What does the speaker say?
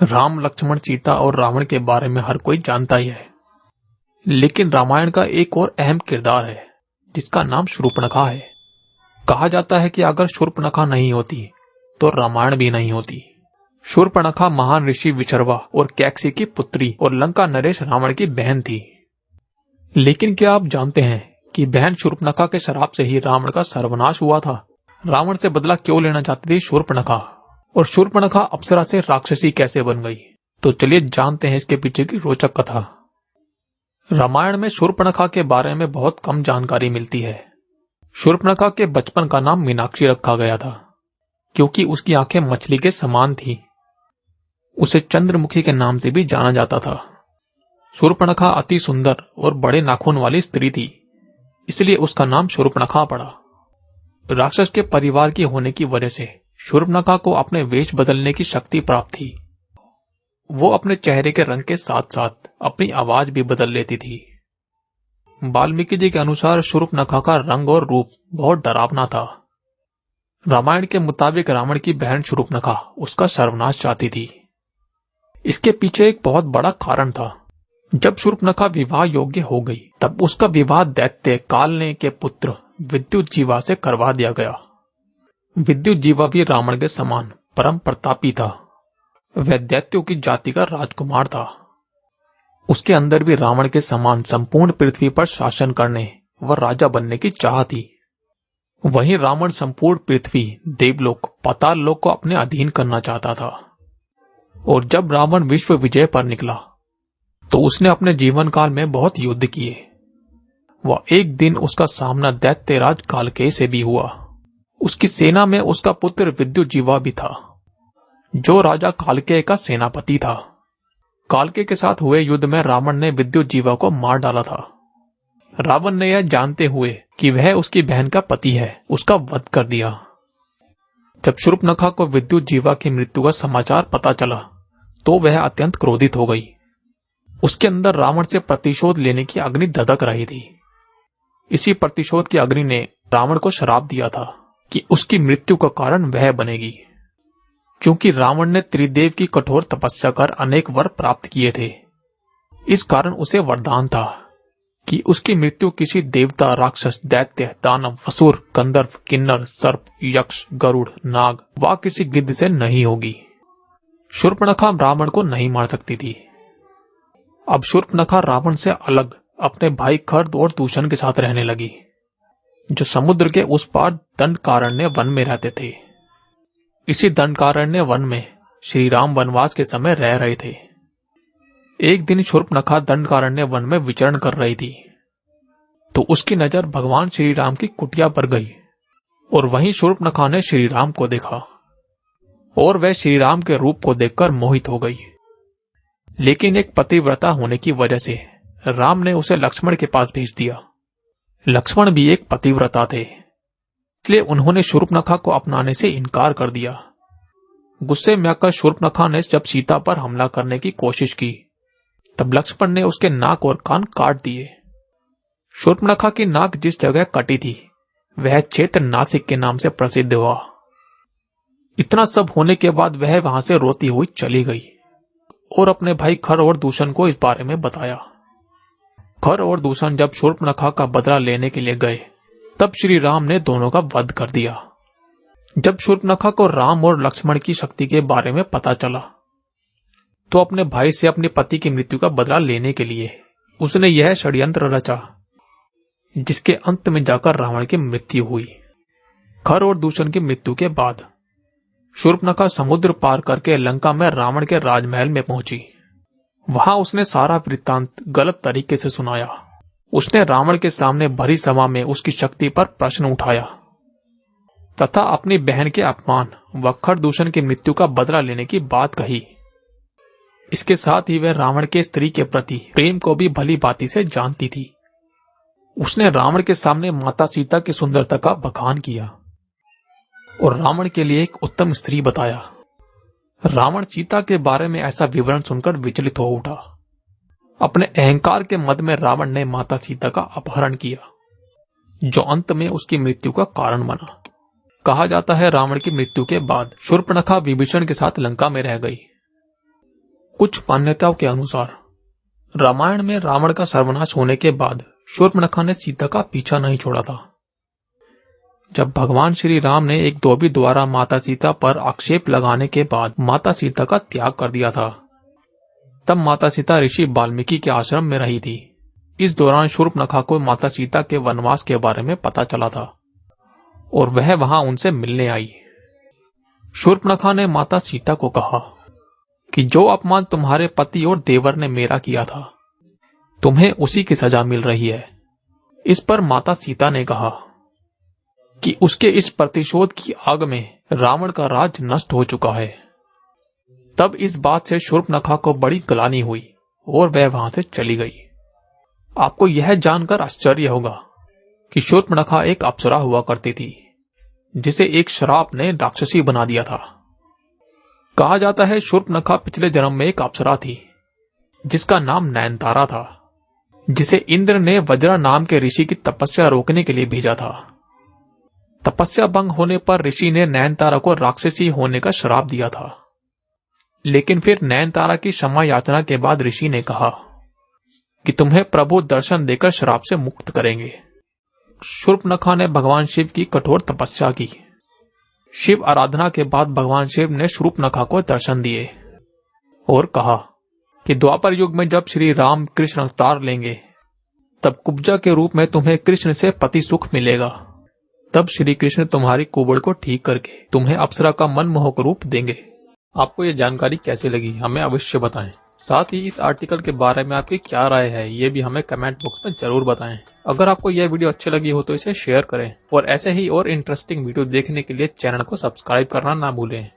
राम, लक्ष्मण, सीता और रावण के बारे में हर कोई जानता ही है, लेकिन रामायण का एक और अहम किरदार है जिसका नाम शूर्पणखा है। कहा जाता है कि अगर शूर्पणखा नहीं होती तो रामायण भी नहीं होती। शूर्पणखा महान ऋषि विशर्वा और कैकसी की पुत्री और लंका नरेश रावण की बहन थी। लेकिन क्या आप जानते हैं कि बहन शूर्पणखा के श्राप से ही रावण का सर्वनाश हुआ था? रावण से बदला क्यों लेना चाहती थी शूर्पणखा, और शूर्पणखा अप्सरा से राक्षसी कैसे बन गई? तो चलिए जानते हैं इसके पीछे की रोचक कथा। रामायण में शूर्पणखा के बारे में बहुत कम जानकारी मिलती है। शूर्पणखा के बचपन का नाम मीनाक्षी रखा गया था क्योंकि उसकी आंखें मछली के समान थी। उसे चंद्रमुखी के नाम से भी जाना जाता था। शूर्पणखा अति सुंदर और बड़े नाखून वाली स्त्री थी, इसलिए उसका नाम शूर्पणखा पड़ा। राक्षस के परिवार की होने की वजह से शूर्पणखा को अपने वेश बदलने की शक्ति प्राप्त थी। वो अपने चेहरे के रंग के साथ साथ अपनी आवाज भी बदल लेती थी। वाल्मीकि जी के अनुसार शूर्पणखा का रंग और रूप बहुत डरावना था। रामायण के मुताबिक रावण की बहन शूर्पणखा उसका सर्वनाश चाहती थी। इसके पीछे एक बहुत बड़ा कारण था। जब शूर्पणखा विवाह योग्य हो गई तब उसका विवाह दैत्य कालने के पुत्र विद्युज्जीवा से करवा दिया गया। विद्युज्जीवा भी रावण के समान परम प्रतापी था। वह दैत्यों की जाति का राजकुमार था। उसके अंदर भी रावण के समान संपूर्ण पृथ्वी पर शासन करने व राजा बनने की चाह थी। वहीं रावण संपूर्ण पृथ्वी, देवलोक, पाताल लोक को अपने अधीन करना चाहता था। और जब रावण विश्व विजय पर निकला तो उसने अपने जीवन काल में बहुत युद्ध किए। वह एक दिन उसका सामना दैत्यराज कालकेय से भी हुआ। उसकी सेना में उसका पुत्र विद्युज्जीवा भी था, जो राजा कालकेय का सेनापति था। कालकेय के साथ हुए युद्ध में रावण ने विद्युज्जीवा को मार डाला था। रावण ने यह जानते हुए कि वह उसकी बहन का पति है, उसका वध कर दिया। जब शूर्पणखा को विद्युज्जीवा की मृत्यु का समाचार पता चला तो वह अत्यंत क्रोधित हो गई। उसके अंदर रावण से प्रतिशोध लेने की अग्नि धधक रही थी। इसी प्रतिशोध की अग्नि ने रावण को श्राप दिया था कि उसकी मृत्यु का कारण वह बनेगी। क्योंकि रावण ने त्रिदेव की कठोर तपस्या कर अनेक वर प्राप्त किए थे, इस कारण उसे वरदान था कि उसकी मृत्यु किसी देवता, राक्षस, दैत्य, दानव, असुर, गंधर्व, किन्नर, सर्प, यक्ष, गरुड़, नाग व किसी गिद्ध से नहीं होगी। शूर्पणखा रावण को नहीं मार सकती थी। अब शूर्पणखा रावण से अलग अपने भाई खर और दूषण के साथ रहने लगी, जो समुद्र के उस पार दंडकारण्य वन में रहते थे। इसी दंडकारण्य वन में श्री राम वनवास के समय रह रहे थे। एक दिन शूर्पणखा दंडकारण्य वन में विचरण कर रही थी तो उसकी नजर भगवान श्री राम की कुटिया पर गई और वहीं शूर्पणखा ने श्री राम को देखा और वह श्री राम के रूप को देखकर मोहित हो गई। लेकिन एक पतिव्रता होने की वजह से राम ने उसे लक्ष्मण के पास भेज दिया। लक्ष्मण भी एक पतिव्रता थे, इसलिए उन्होंने शूर्पणखा को अपनाने से इनकार कर दिया। गुस्से में आकर शूर्पणखा ने जब सीता पर हमला करने की कोशिश की तब लक्ष्मण ने उसके नाक और कान काट दिए। शूर्पणखा की नाक जिस जगह कटी थी वह क्षेत्र नासिक के नाम से प्रसिद्ध हुआ। इतना सब होने के बाद वह वहां से रोती हुई चली गई और अपने भाई खर और दूषण को इस बारे में बताया। खर और दूषण जब शूर्पणखा का बदला लेने के लिए गए तब श्री राम ने दोनों का वध कर दिया। जब शूर्पणखा को राम और लक्ष्मण की शक्ति के बारे में पता चला तो अपने भाई से अपने पति की मृत्यु का बदला लेने के लिए उसने यह षड्यंत्र रचा, जिसके अंत में जाकर रावण की मृत्यु हुई। खर और दूषण की मृत्यु के बाद शूर्पणखा समुद्र पार करके लंका में रावण के राजमहल में पहुंची। वहां उसने सारा वृत्तांत गलत तरीके से सुनाया। उसने रावण के सामने भरी सभा में उसकी शक्ति पर प्रश्न उठाया तथा अपनी बहन के अपमान व खर दूषण की मृत्यु का बदला लेने की बात कही। इसके साथ ही वह रावण के स्त्री के प्रति प्रेम को भी भली भांति से जानती थी। उसने रावण के सामने माता सीता की सुंदरता का बखान किया और रावण के लिए एक उत्तम स्त्री बताया। रावण सीता के बारे में ऐसा विवरण सुनकर विचलित हो उठा। अपने अहंकार के मद में रावण ने माता सीता का अपहरण किया, जो अंत में उसकी मृत्यु का कारण बना। कहा जाता है रावण की मृत्यु के बाद शूर्पणखा विभीषण के साथ लंका में रह गई। कुछ मान्यताओं के अनुसार रामायण में रावण का सर्वनाश होने के बाद शूर्पणखा ने सीता का पीछा नहीं छोड़ा था। जब भगवान श्री राम ने एक धोबी द्वारा माता सीता पर आक्षेप लगाने के बाद माता सीता का त्याग कर दिया था, तब माता सीता ऋषि वाल्मीकि के आश्रम में रही थी। इस दौरान शूर्पणखा को माता सीता के वनवास के बारे में पता चला था और वह वहां उनसे मिलने आई। शूर्पणखा ने माता सीता को कहा कि जो अपमान तुम्हारे पति और देवर ने मेरा किया था, तुम्हें उसी की सजा मिल रही है। इस पर माता सीता ने कहा कि उसके इस प्रतिशोध की आग में रावण का राज नष्ट हो चुका है। तब इस बात से शूर्पणखा को बड़ी ग्लानि हुई और वह वहां से चली गई। आपको यह जानकर आश्चर्य होगा कि शूर्पणखा एक अप्सरा हुआ करती थी, जिसे एक श्राप ने राक्षसी बना दिया था। कहा जाता है शूर्पणखा पिछले जन्म में एक अप्सरा थी, जिसका नाम नयनतारा था, जिसे इंद्र ने वज्रा नाम के ऋषि की तपस्या रोकने के लिए भेजा था। तपस्या भंग होने पर ऋषि ने नयनतारा को राक्षसी होने का श्राप दिया था। लेकिन फिर नयनतारा की क्षमा याचना के बाद ऋषि ने कहा कि तुम्हें प्रभु दर्शन देकर श्राप से मुक्त करेंगे। शूर्पणखा ने भगवान शिव की कठोर तपस्या की। शिव आराधना के बाद भगवान शिव ने शूर्पणखा को दर्शन दिए और कहा कि द्वापर युग में जब श्री राम कृष्ण अवतार लेंगे, तब कुब्जा के रूप में तुम्हें कृष्ण से पति सुख मिलेगा। तब श्री कृष्ण तुम्हारी कुबड़ को ठीक करके तुम्हें अप्सरा का मनमोहक रूप देंगे। आपको ये जानकारी कैसी लगी हमें अवश्य बताएं। साथ ही इस आर्टिकल के बारे में आपकी क्या राय है ये भी हमें कमेंट बॉक्स में जरूर बताएं। अगर आपको यह वीडियो अच्छी लगी हो तो इसे शेयर करें और ऐसे ही और इंटरेस्टिंग वीडियो देखने के लिए चैनल को सब्सक्राइब करना ना भूलें।